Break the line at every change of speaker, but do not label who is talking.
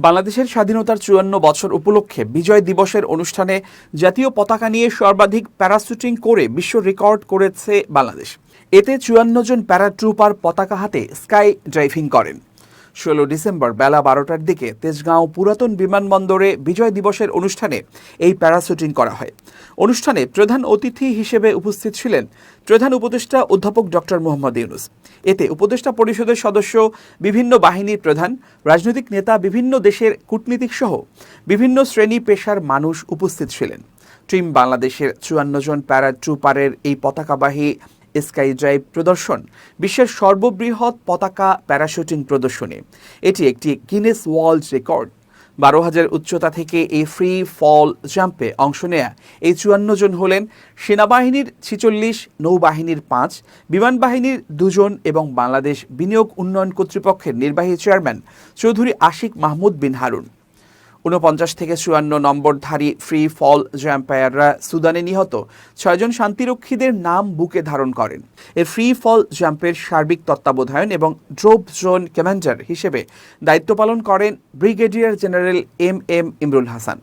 বাংলাদেশের স্বাধীনতার ৫৪ বছর উপলক্ষে বিজয় দিবসের অনুষ্ঠানে জাতীয় পতাকা নিয়ে সর্বাধিক প্যারাশুটিং করে বিশ্ব রেকর্ড করেছে বাংলাদেশ। এতে ৫৪ জন প্যারাট্রুপার পতাকা হাতে স্কাই ড্রাইভিং করেন। ১৬ ডিসেম্বর বেলা ১২টার দিকে তেজগাঁও পুরাতন বিমানবন্দরে বিজয় দিবসের অনুষ্ঠানে এই প্যারাশুটিং করা হয়। অনুষ্ঠানে প্রধান অতিথি হিসেবে উপস্থিত ছিলেন প্রধান উপদেষ্টা অধ্যাপক ডক্টর মোহাম্মদ ইউনূস। এতে উপদেষ্টা পরিষদের সদস্য, বিভিন্ন বাহিনীর প্রধান, রাজনৈতিক নেতা, বিভিন্ন দেশের কূটনীতিক সহ বিভিন্ন শ্রেণী পেশার মানুষ উপস্থিত ছিলেন। টিম বাংলাদেশের ৫৪ জন প্যারাট্রুপারের এই পতাকাবাহী স্কাই ড্রাইভ প্রদর্শন বিশ্বের সর্ববৃহৎ পতাকা প্যারাশুটিং প্রদর্শনী। এটি একটি গিনেস ওয়ার্ল্ড রেকর্ড। ১২,০০০ উচ্চতা থেকে এই ফ্রি ফল জাম্পে অংশ নেয়া এই ৫৪ জন হলেন সেনাবাহিনীর ৪৬, নৌবাহিনীর ৫, বিমান বাহিনীর ২ জন এবং বাংলাদেশ বিনিয়োগ উন্নয়ন কর্তৃপক্ষের নির্বাহী চেয়ারম্যান চৌধুরী আশিক মাহমুদ বিন হারুন। ৪৯ থেকে ৫৪ নম্বরধারী ফ্রি ফল জাম্পায়াররা সুদানে নিহত ৬ জন শান্তিরক্ষীদের নাম বুকে ধারণ করেন। এই ফ্রি ফল জাম্পের সার্বিক তত্ত্বাবধায়ন এবং ড্রপ জোন কমান্ডার হিসেবে দায়িত্ব পালন করেন brigadier general M Imrul Hasan.